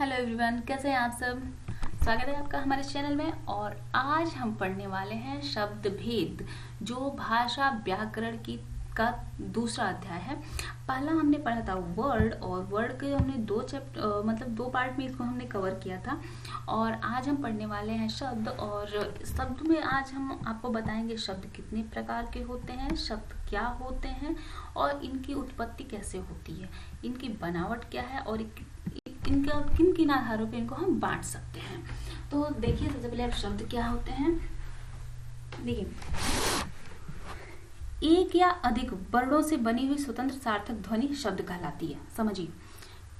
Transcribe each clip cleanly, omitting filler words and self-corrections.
Hello everyone, कैसे हैं आप सब। स्वागत है आपका हमारे चैनल में। और आज हम पढ़ने वाले हैं शब्द भेद, जो भाषा व्याकरण की का दूसरा अध्याय है। पहला हमने पढ़ा था वर्ड, और वर्ड के हमने दो पार्ट में इसको हमने कवर किया था। और आज हम पढ़ने वाले हैं शब्द, और शब्द में आज हम आपको बताएंगे शब्द कितने प्रकार के होते हैं, शब्द क्या होते हैं और इनकी उत्पत्ति कैसे होती है, इनकी बनावट क्या है और इनका किन किन आधारों पे इनको हम बांट सकते हैं। तो देखिए, सबसे पहले अब शब्द क्या होते हैं। देखिए, एक या अधिक वर्णों से बनी हुई स्वतंत्र सार्थक ध्वनि शब्द कहलाती है। समझिए,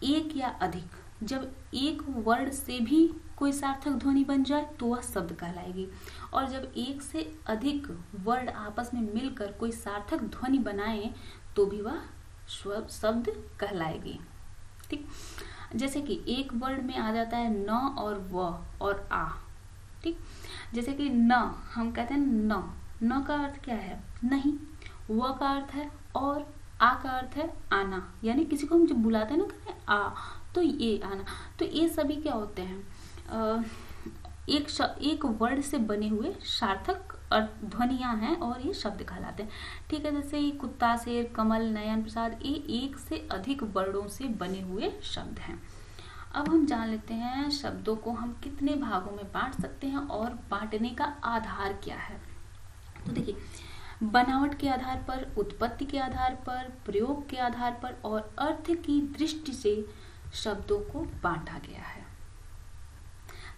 एक या अधिक, जब एक वर्ण से भी कोई सार्थक ध्वनि बन जाए तो वह शब्द कहलाएगी, और जब एक से अधिक वर्ण आपस में मिलकर कोई सार्थक ध्वनि बनाए तो भी वह शब्द कहलाएगी। ठीक, जैसे कि एक वर्ण में आ जाता है न और व और आ। ठीक, जैसे कि न हम कहते हैं न का अर्थ क्या है, नहीं। व का अर्थ है और, आ का अर्थ है आना, यानी किसी को हम जब बुलाते हैं ना, कहते हैं आ, तो ये आना। तो ये सभी क्या होते हैं, एक वर्ण से बने हुए सार्थक ध्वनियां हैं और ये शब्द कहलाते हैं। ठीक है, जैसे ये कुत्ता, शेर, कमल, नयन, प्रसाद, ये एक से अधिक वर्णों से बने हुए शब्द हैं। अब हम जान लेते हैं शब्दों को हम कितने भागों में बांट सकते हैं और बांटने का आधार क्या है। तो देखिए, बनावट के आधार पर, उत्पत्ति के आधार पर, प्रयोग के आधार पर और अर्थ की दृष्टि से शब्दों को बांटा गया है।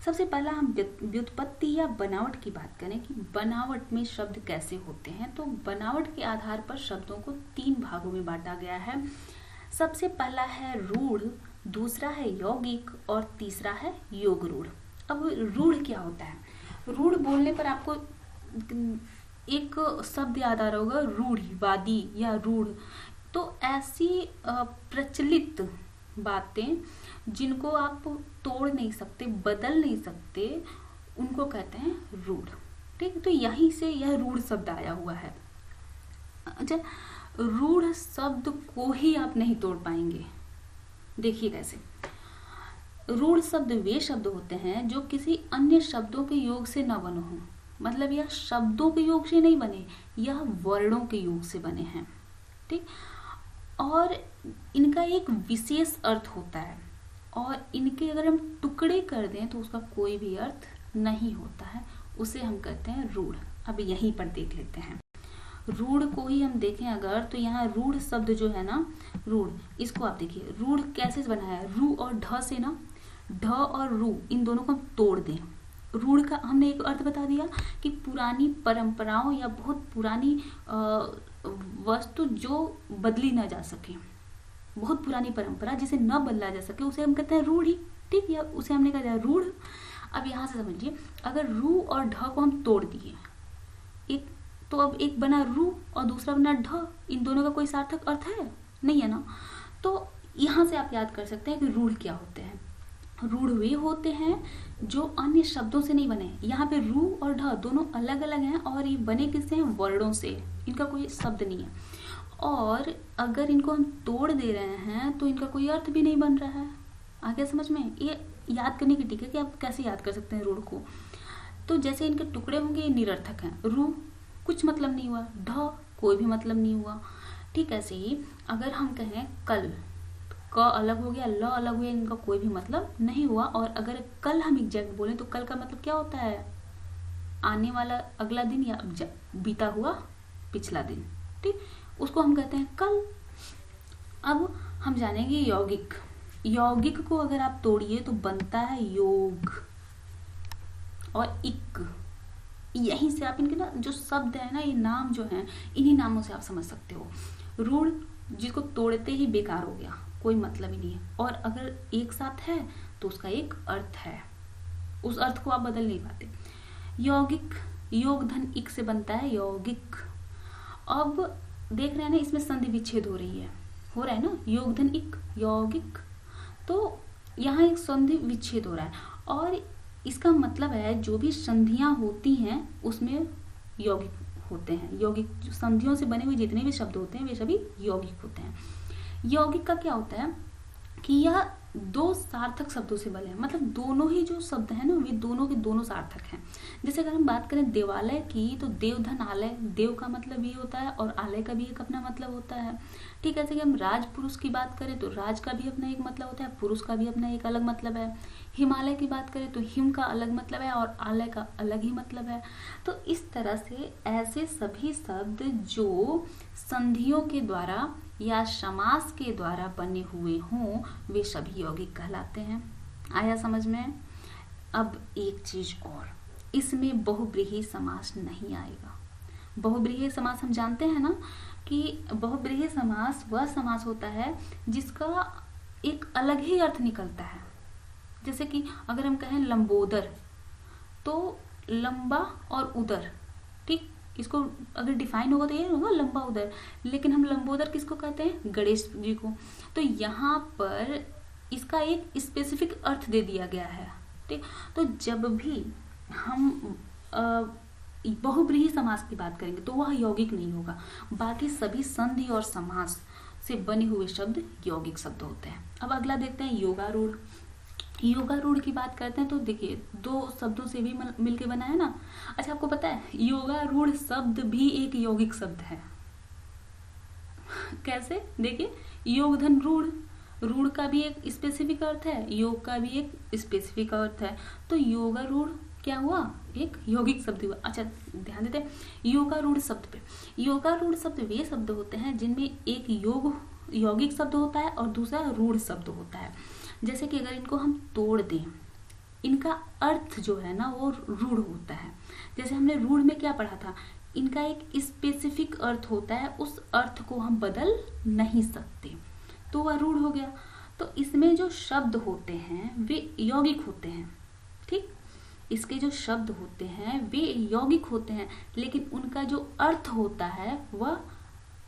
सबसे पहला हम व्युत्पत्ति या बनावट की बात करें कि बनावट में शब्द कैसे होते हैं। तो बनावट के आधार पर शब्दों को 3 भागों में बांटा गया है। सबसे पहला है रूढ़, दूसरा है यौगिक और तीसरा है योग रूढ़। अब रूढ़ क्या होता है? रूढ़ बोलने पर आपको एक शब्द याद आ रहा होगा, रूढ़िवादी या रूढ़। तो ऐसी प्रचलित बातें जिनको आप तोड़ नहीं सकते, बदल नहीं सकते, उनको कहते हैं रूढ़। ठीक, तो यहीं से यह रूढ़ शब्द आया हुआ है। अच्छा, रूढ़ शब्द को ही आप नहीं तोड़ पाएंगे। देखिए कैसे। रूढ़ शब्द वे शब्द होते हैं जो किसी अन्य शब्दों के योग से न बने हों। मतलब यह शब्दों के योग से नहीं बने, यह वर्णों के योग से बने हैं। ठीक, और इनका एक विशेष अर्थ होता है, और इनके अगर हम टुकड़े कर दें तो उसका कोई भी अर्थ नहीं होता है। उसे हम कहते हैं रूढ़। अब यहीं पर देख लेते हैं। रूढ़ को ही हम देखें अगर, तो यहाँ रूढ़ शब्द जो है ना, रूढ़, इसको आप देखिए रूढ़ कैसे बना है। रू और ढ से ना, ढ और रू, इन दोनों को हम तोड़ दें। रूढ़ का हमने एक अर्थ बता दिया कि पुरानी परंपराओं या बहुत पुरानी वस्तु जो बदली ना जा सके, बहुत पुरानी परंपरा जिसे न बदला जा सके, उसे हम कहते हैं रूढ़ी। ठीक, या उसे हमने कहा रूढ़। अब यहाँ से समझिए, अगर रू और ढ को हम तोड़ दिए एक, तो अब एक बना रू और दूसरा बना ढ, इन दोनों का कोई सार्थक अर्थ है नहीं है ना। तो यहाँ से आप याद कर सकते हैं कि रूढ़ क्या होते हैं। रूढ़ वे होते हैं जो अन्य शब्दों से नहीं बने। यहाँ पे रू और ढ दोनों अलग अलग हैं और ये बने किससे हैं? वर्णों से। इनका कोई शब्द नहीं है, और अगर इनको हम तोड़ दे रहे हैं तो इनका कोई अर्थ भी नहीं बन रहा है। आगे समझ में? ये याद करने की टिक है कि आप कैसे याद कर सकते हैं रूढ़ को। तो जैसे इनके टुकड़े होंगे, ये निरर्थक हैं। रू कुछ मतलब नहीं हुआ, ढ कोई भी मतलब नहीं हुआ। ठीक, ऐसे ही अगर हम कहें कल, क अलग हो गया, ल अलग हो गया, इनका कोई भी मतलब नहीं हुआ। और अगर कल हम एग्जैक्ट बोलें तो कल का मतलब क्या होता है? आने वाला अगला दिन या बीता हुआ पिछला दिन। ठीक, उसको हम कहते हैं कल। अब हम जानेंगे यौगिक। यौगिक को अगर आप तोड़िए तो बनता है योग और इक। यहीं से आप इनके ना जो शब्द है ना, ये नाम जो है, इन्हीं नामों से आप समझ सकते हो। रूढ़ जिसको तोड़ते ही बेकार हो गया, कोई मतलब ही नहीं है, और अगर एक साथ है तो उसका एक अर्थ है, उस अर्थ को आप बदल नहीं पाते। यौगिक, योग धन इक से बनता है यौगिक। अब देख रहे हैं ना, इसमें संधि विच्छेद हो रही है, हो रहा है ना, योग धन इक यौगिक। तो यहाँ एक संधि विच्छेद हो रहा है, और इसका मतलब है जो भी संधियां होती हैं उसमें यौगिक होते हैं। यौगिक संधियों से बने हुए जितने भी शब्द होते हैं वे सभी यौगिक होते हैं। यौगिक का क्या होता है? कि यह दो सार्थक शब्दों से बने हैं, मतलब दोनों ही जो शब्द है ना वे दोनों के दोनों सार्थक हैं। जैसे अगर हम बात करें देवालय की तो देवधन आलय, देव का मतलब ये होता है और आलय का भी एक अपना मतलब होता है। ठीक है, जैसे कि हम राज पुरुष की बात करें तो राज का भी अपना एक मतलब होता है, पुरुष का भी अपना एक अलग मतलब है। हिमालय की बात करें तो हिम का अलग मतलब है और आलय का अलग ही मतलब है। तो इस तरह से ऐसे सभी शब्द जो संधियों के द्वारा या समास के द्वारा बने हुए हों वे सभी यौगिक कहलाते हैं। आया समझ में? अब एक चीज और, इसमें बहुब्रीहि समास नहीं आएगा। बहुब्रीहि समास हम जानते हैं ना कि बहुब्रीहि समास वह समास होता है जिसका एक अलग ही अर्थ निकलता है। जैसे कि अगर हम कहें लंबोदर तो लंबा और उदर, ठीक, इसको अगर डिफाइन होगा तो ये होगा लंबा उदर, लेकिन हम लंबोदर किसको कहते हैं? गणेश जी को। तो यहाँ पर इसका एक स्पेसिफिक अर्थ दे दिया गया है। ठीक, तो जब भी हम बहुब्रीहि समास की बात करेंगे तो वह यौगिक नहीं होगा, बाकी सभी संधि और समास से बने हुए शब्द यौगिक शब्द होते हैं। अब अगला देखते हैं योगारूढ़। योगारूढ़ की बात करते हैं तो देखिए दो शब्दों से भी मिलके बना है ना। अच्छा, आपको पता है योगारूढ़ शब्द भी एक यौगिक शब्द है। कैसे? देखिए, योगधन रूढ़, रूढ़ का भी एक स्पेसिफिक अर्थ है, योग का भी एक स्पेसिफिक अर्थ है। तो योगारूढ़ क्या हुआ? एक यौगिक शब्द हुआ। अच्छा, ध्यान देते हैं योगारूढ़ शब्द पे। योगारूढ़ शब्द वे शब्द होते हैं जिनमें एक योग यौगिक शब्द होता है और दूसरा रूढ़ शब्द होता है। जैसे कि अगर इनको हम तोड़ दें, इनका अर्थ जो है ना वो रूढ़ होता है। जैसे हमने रूढ़ में क्या पढ़ा था, इनका एक स्पेसिफिक अर्थ होता है, उस अर्थ को हम बदल नहीं सकते, तो वह रूढ़ हो गया। तो इसमें जो शब्द होते हैं वे यौगिक होते हैं। ठीक, इसके जो शब्द होते हैं वे यौगिक होते हैं, लेकिन उनका जो अर्थ होता है वह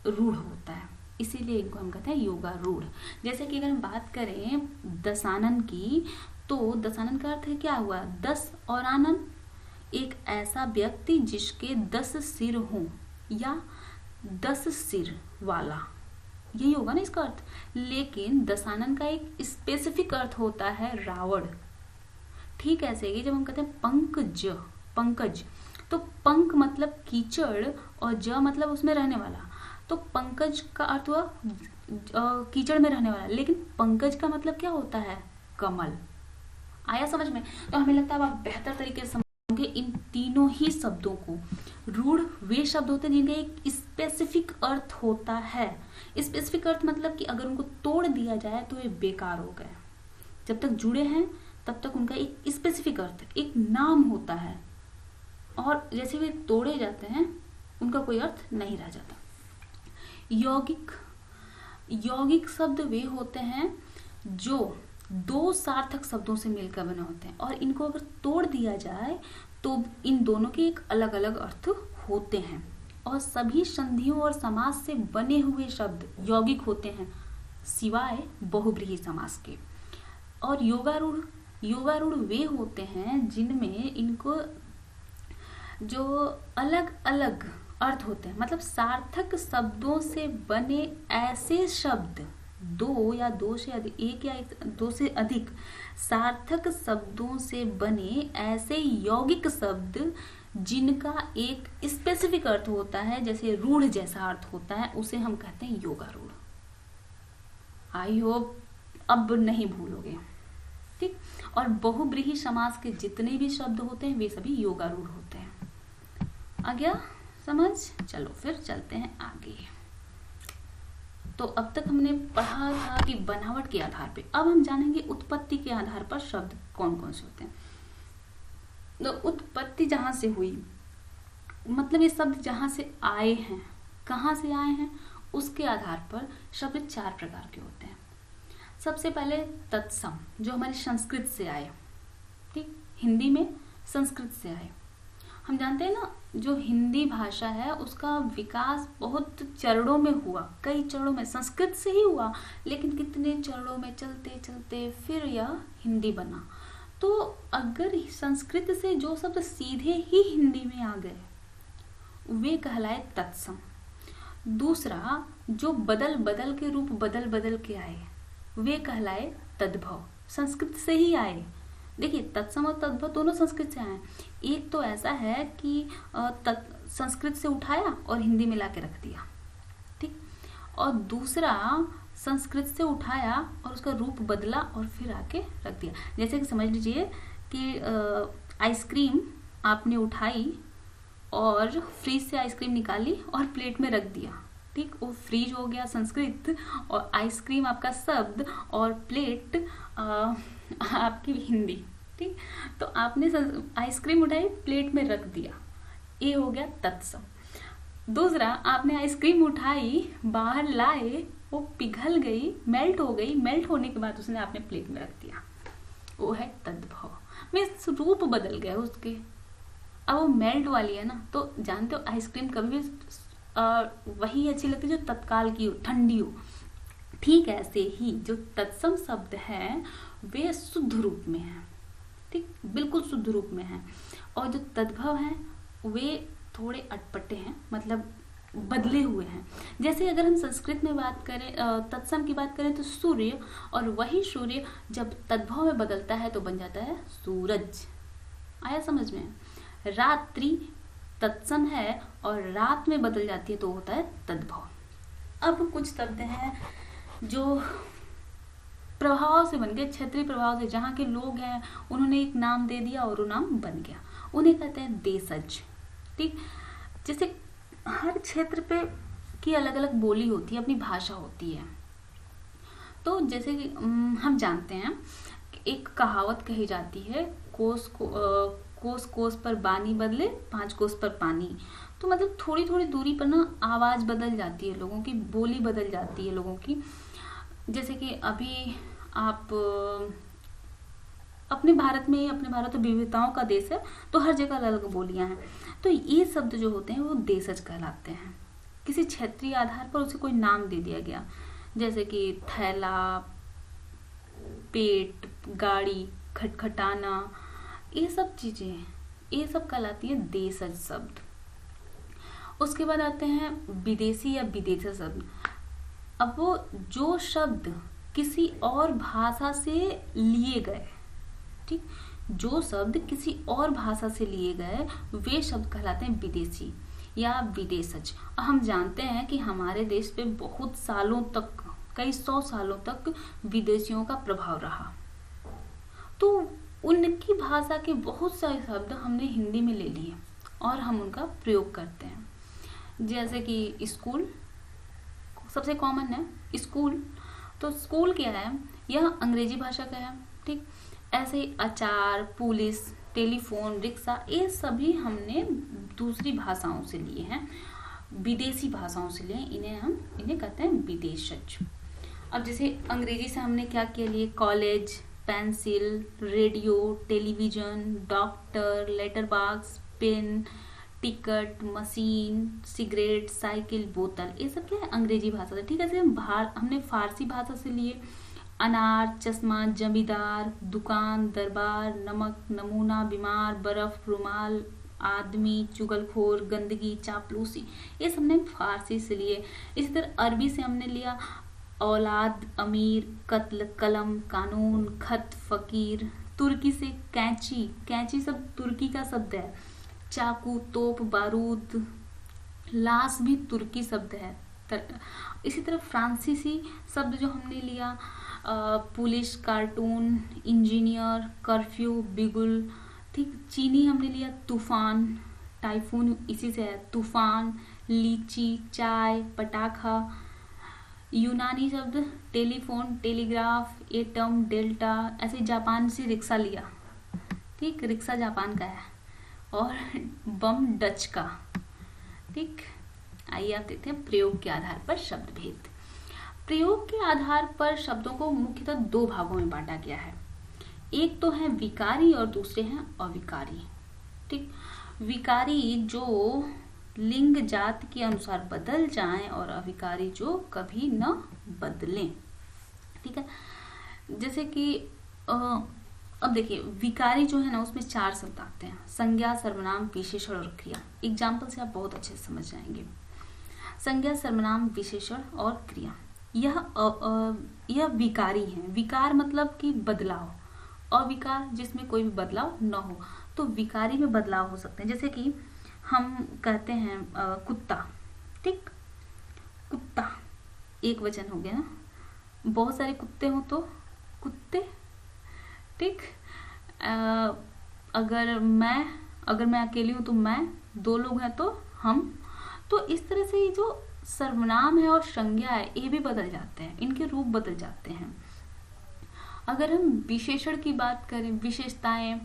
रूढ़ होता है, इसीलिए इनको हम कहते हैं योगारूढ़। जैसे कि अगर हम बात करें दशानन की तो दशानन का अर्थ क्या हुआ? 10 और आनन, एक ऐसा व्यक्ति जिसके 10 सिर हों या 10 सिर वाला, यही होगा ना इसका अर्थ। लेकिन दशानन का एक स्पेसिफिक अर्थ होता है रावण। ठीक ऐसे ही जब हम कहते हैं पंकज, पंकज, तो पंक मतलब कीचड़ और ज मतलब उसमें रहने वाला, तो पंकज का अर्थ हुआ कीचड़ में रहने वाला, लेकिन पंकज का मतलब क्या होता है? कमल। आया समझ में? तो हमें लगता है आप बेहतर तरीके से समझोगे इन तीनों ही शब्दों को। रूढ़ वे शब्द होते हैं जिनका एक स्पेसिफिक अर्थ होता है। स्पेसिफिक अर्थ मतलब कि अगर उनको तोड़ दिया जाए तो वे बेकार हो गए। जब तक जुड़े हैं तब तक उनका एक स्पेसिफिक अर्थ, एक नाम होता है, और जैसे वे तोड़े जाते हैं उनका कोई अर्थ नहीं रह जाता। यौगिक, यौगिक शब्द वे होते हैं जो दो सार्थक शब्दों से मिलकर बने होते हैं, और इनको अगर तोड़ दिया जाए तो इन दोनों के एक अलग अलग अर्थ होते हैं, और सभी संधियों और समास से बने हुए शब्द यौगिक होते हैं सिवाय बहुब्रीहि समास के। और योगारूढ़, योगारूढ़ वे होते हैं जिनमें इनको जो अलग अलग अर्थ होते हैं, मतलब सार्थक शब्दों से बने ऐसे शब्द, दो या दो से अधिक, एक या दो से अधिक सार्थक शब्दों से बने ऐसे यौगिक शब्द जिनका एक स्पेसिफिक अर्थ होता है, जैसे रूढ़ जैसा अर्थ होता है, उसे हम कहते हैं योगारूढ़। आई होप अब नहीं भूलोगे। ठीक, और बहुब्रीहि समास के जितने भी शब्द होते हैं वे सभी योगारूढ़ होते हैं। आ गया समझ? चलो फिर चलते हैं आगे। तो अब तक हमने पढ़ा था कि बनावट के आधार पे, अब हम जानेंगे उत्पत्ति के आधार पर शब्द कौन कौन से होते हैं। तो उत्पत्ति जहां से हुई, मतलब ये शब्द जहां से आए हैं, कहाँ से आए हैं, उसके आधार पर शब्द 4 प्रकार के होते हैं। सबसे पहले तत्सम, जो हमारे संस्कृत से आए। ठीक, हिंदी में संस्कृत से आए। हम जानते हैं ना जो हिंदी भाषा है उसका विकास बहुत चरणों में हुआ, कई चरणों में संस्कृत से ही हुआ, लेकिन कितने चरणों में चलते चलते फिर यह हिंदी बना। तो अगर संस्कृत से जो शब्द सीधे ही हिंदी में आ गए वे कहलाए तत्सम। दूसरा, जो बदल बदल के रूप बदल बदल के आए वे कहलाए तद्भव, संस्कृत से ही आए। देखिए तत्सम और तद्भव दोनों संस्कृत से आए। एक तो ऐसा है कि संस्कृत से उठाया और हिंदी में लाके रख दिया, ठीक, और दूसरा संस्कृत से उठाया और उसका रूप बदला और फिर आके रख दिया। जैसे कि समझ लीजिए कि आइसक्रीम आपने उठाई और फ्रीज से आइसक्रीम निकाली और प्लेट में रख दिया, ठीक, वो फ्रीज हो गया संस्कृत और आइसक्रीम आपका शब्द और प्लेट आपकी हिंदी, ठीक। तो आपने आइसक्रीम उठाई प्लेट में रख दिया, ये हो गया तत्सम। दूसरा आपने आइसक्रीम उठाई बाहर लाए, वो पिघल गई, मेल्ट हो गई, मेल्ट होने के बाद उसने आपने प्लेट में रख दिया, वो है तद्भव, मीन्स रूप बदल गया उसके। अब वो मेल्ट वाली है ना, तो जानते हो आइसक्रीम कभी भी वही अच्छी लगती है जो तत्काल की हो, ठंडी हो। ठीक ऐसे ही जो तत्सम शब्द है वे शुद्ध रूप में है, ठीक, बिल्कुल शुद्ध रूप में है। और जो तद्भव है वे थोड़े अटपटे हैं, मतलब बदले हुए हैं। जैसे अगर हम संस्कृत में बात करें, तत्सम की बात करें तो सूर्य, और वही सूर्य जब तद्भव में बदलता है तो बन जाता है सूरज। आया समझ में? रात्रि तत्सम है और रात में बदल जाती है तो होता है तद्भव। अब कुछ शब्द हैं जो प्रभाव से बन गए, क्षेत्रीय प्रभाव से, जहाँ के लोग हैं उन्होंने एक नाम दे दिया और वो नाम बन गया, उन्हें कहते हैं देशज, ठीक। जैसे हर क्षेत्र पे की अलग अलग बोली होती है, अपनी भाषा होती है। तो जैसे कि हम जानते हैं कि एक कहावत कही जाती है, कोस कोस पर बानी बदले 5 कोस पर पानी। तो मतलब थोड़ी थोड़ी दूरी पर ना आवाज बदल जाती है लोगों की, बोली बदल जाती है लोगों की। जैसे कि अभी आप अपने भारत तो विविधताओं का देश है, तो हर जगह अलग अलग बोलियां हैं। तो ये शब्द जो होते हैं वो देशज कहलाते हैं। किसी क्षेत्रीय आधार पर उसे कोई नाम दे दिया गया, जैसे कि थैला, पेट, गाड़ी, खटखटाना, ये सब चीजें, ये सब कहलाती है देशज शब्द। उसके बाद आते हैं विदेशी या विदेशी शब्द। अब वो जो शब्द किसी और भाषा से लिए गए, ठीक, जो शब्द किसी और भाषा से लिए गए वे शब्द कहलाते हैं विदेशी या विदेशज। हम जानते हैं कि हमारे देश पे बहुत सालों तक, कई 100 सालों तक विदेशियों का प्रभाव रहा, तो उनकी भाषा के बहुत सारे शब्द हमने हिंदी में ले लिए और हम उनका प्रयोग करते हैं। जैसे कि स्कूल सबसे कॉमन है, स्कूल, तो स्कूल क्या है, यह अंग्रेजी भाषा का है, ठीक। ऐसे ही अचार, पुलिस, टेलीफोन, रिक्शा, ये सभी हमने दूसरी भाषाओं से लिए हैं, विदेशी भाषाओं से लिए, इन्हें कहते हैं विदेशज। अब जैसे अंग्रेजी से हमने क्या किया लिए, college, pencil, radio, television, doctor, letter box, pen, ticket, machine, cigarette, cycle, बोतल, ये सब क्या है अंग्रेजी भाषा से, ठीक है। हमने फारसी भाषा से लिए अनार, चश्मा, जमींदार, दुकान, दरबार, नमक, नमूना, बीमार, बर्फ, रुमाल, आदमी, चुगलखोर, गंदगी, चापलूसी, ये सब हमने फारसी से लिए। इसी तरह अरबी से हमने लिया औलाद, अमीर, कत्ल, कलम, कानून, खत, फकीर। तुर्की से कैंची, कैंची सब तुर्की का शब्द है। चाकू, तोप, बारूद, लाश भी तुर्की शब्द है। इसी तरह फ्रांसीसी शब्द जो हमने लिया, पुलिस, कार्टून, इंजीनियर, कर्फ्यू, बिगुल, ठीक। चीनी हमने लिया तूफान, टाइफून इसी से है, तूफान, लीची, चाय, पटाखा। यूनानी शब्द टेलीफोन, टेलीग्राफ, एटम, डेल्टा। ऐसे जापान से रिक्शा लिया, ठीक, रिक्शा जापान का है, और बम डच का, ठीक। आइए आप देखते हैं प्रयोग के आधार पर शब्द भेद। प्रयोग के आधार पर शब्दों को मुख्यतः 2 भागों में बांटा गया है। एक तो है विकारी और दूसरे हैं अविकारी, ठीक। विकारी जो लिंग जाति के अनुसार बदल जाएं और अविकारी जो कभी न बदलें, ठीक है। जैसे कि अब देखिए विकारी जो है ना उसमें 4 शब्द आते हैं, संज्ञा, सर्वनाम, विशेषण और क्रिया। एग्जाम्पल से आप बहुत अच्छे से समझ जाएंगे। संज्ञा, सर्वनाम, विशेषण और क्रिया। यह विकारी है। विकार मतलब कि बदलाव, अविकार जिसमें कोई भी बदलाव न हो, तो विकारी में बदलाव हो सकते हैं। जैसे कि हम कहते हैं कुत्ता, ठीक, कुत्ता एक वचन हो गया ना, बहुत सारे कुत्ते हो तो कुत्ते, ठीक। अगर मैं अकेली हूँ तो मैं, दो लोग हैं तो हम। तो इस तरह से ये जो सर्वनाम है और संज्ञा है ये भी बदल जाते हैं, इनके रूप बदल जाते हैं। अगर हम विशेषण की बात करें, विशेषताएं,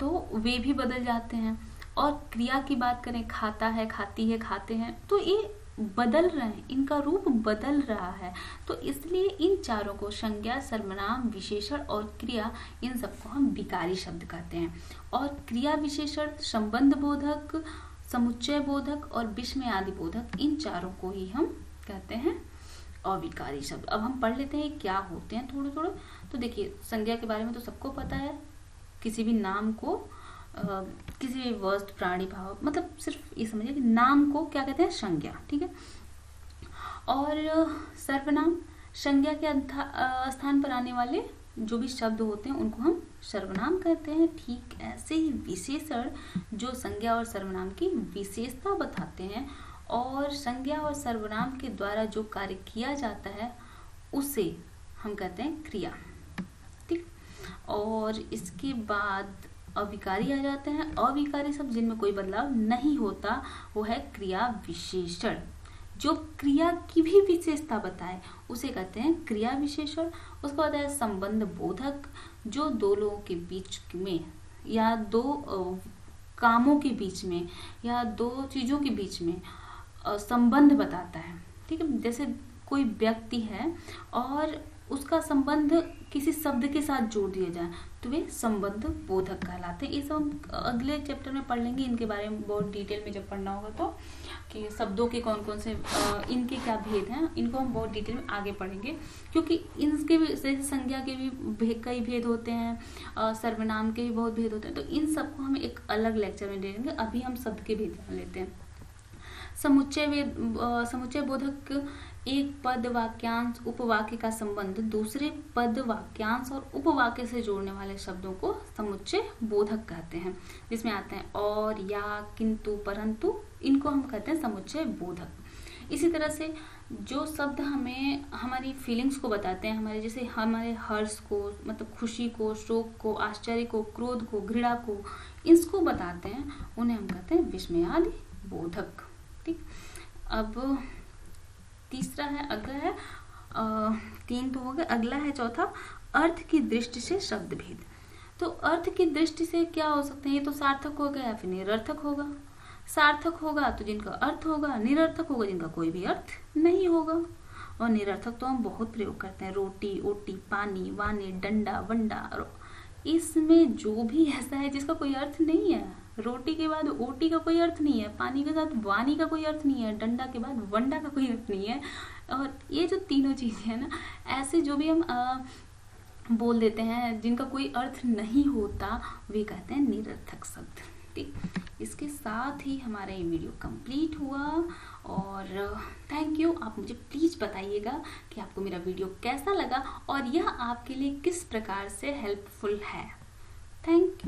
तो वे भी बदल जाते हैं। और क्रिया की बात करें, खाता है, खाती है, खाते हैं, तो ये बदल रहे हैं, इनका रूप बदल रहा है। तो इसलिए इन चारों को, संज्ञा, सर्वनाम, विशेषण और क्रिया, इन सबको हम विकारी शब्द कहते हैं। और क्रिया विशेषण, संबंध बोधक, समुच्चय बोधक और विस्मय आदि बोधक, इन चारों को ही हम कहते हैं अविकारी शब्द। अब हम पढ़ लेते हैं क्या होते हैं थोड़े थोड़े। तो देखिए, संज्ञा के बारे में तो सबको पता है, किसी भी नाम को किसी भी वस्तु, प्राणी, भाव, मतलब सिर्फ ये समझिए कि नाम को क्या कहते हैं, संज्ञा, ठीक है। और सर्वनाम, संज्ञा के स्थान पर आने वाले जो भी शब्द होते हैं उनको हम सर्वनाम कहते हैं। ठीक ऐसे ही विशेषण जो संज्ञा और सर्वनाम की विशेषता बताते हैं और संज्ञा और सर्वनाम के द्वारा जो कार्य किया जाता है उसे हम कहते हैं क्रिया, ठीक। और इसके बाद अविकारी आ जाते हैं। अविकारी शब्द जिनमें कोई बदलाव नहीं होता वो है क्रिया विशेषण, जो क्रिया की भी विशेषता बताए उसे कहते हैं क्रिया विशेषण। उसके बाद है संबंध बोधक, जो दो लोगों के बीच में या दो कामों के बीच में या दो चीजों के बीच में संबंध बताता है, ठीक है। जैसे कोई व्यक्ति है और उसका संबंध किसी शब्द के साथ जोड़ दिया जाए तो वे संबंध बोधक कहलाते हैं। ये सब हम अगले चैप्टर में पढ़ लेंगे, इनके बारे में बहुत डिटेल में जब पढ़ना होगा तो, कि शब्दों के कौन कौन से इनके क्या भेद हैं, इनको हम बहुत डिटेल में आगे पढ़ेंगे। क्योंकि इनके जैसे संज्ञा के भी कई भेद होते हैं, सर्वनाम के भी बहुत भेद होते हैं, तो इन सबको हम एक अलग लेक्चर में देंगे। अभी हम शब्द के भेद जान लेते हैं। समुच्चय बोधक, एक पद, वाक्यांश, उपवाक्य का संबंध दूसरे पद, वाक्यांश और उपवाक्य से जोड़ने वाले शब्दों को समुच्चय बोधक कहते हैं। जिसमें आते हैं और, या, किंतु, परंतु, इनको हम कहते हैं समुच्चय बोधक। इसी तरह से जो शब्द हमें हमारी फीलिंग्स को बताते हैं, हमारे जैसे हमारे हर्ष को, मतलब खुशी को, शोक को, आश्चर्य को, क्रोध को, घृणा को, इसको बताते हैं, उन्हें हम कहते हैं विस्मय आदि बोधक, ठीक। अब तीसरा है, अगला है, 3 तो हो गए, अगला है चौथा, अर्थ की दृष्टि से शब्द भेद। तो अर्थ की दृष्टि से क्या हो सकते हैं, ये तो सार्थक हो गया या फिर निरर्थक होगा। सार्थक होगा तो जिनका अर्थ होगा, निरर्थक होगा जिनका कोई भी अर्थ नहीं होगा। और निरर्थक तो हम बहुत प्रयोग करते हैं, रोटी, ओटी, पानी, वानी, डंडा, वंडा, इसमें जो भी ऐसा है जिसका कोई अर्थ नहीं है। रोटी के बाद ओटी का कोई अर्थ नहीं है, पानी के साथ वानी का कोई अर्थ नहीं है, डंडा के बाद वंडा का कोई अर्थ नहीं है। और ये जो तीनों चीजें हैं ना, ऐसे जो भी हम बोल देते हैं जिनका कोई अर्थ नहीं होता, वे कहते हैं निरर्थक शब्द, ठीक। इसके साथ ही हमारा ये वीडियो कंप्लीट हुआ और थैंक यू। आप मुझे प्लीज बताइएगा कि आपको मेरा वीडियो कैसा लगा और यह आपके लिए किस प्रकार से हेल्पफुल है। Thank you.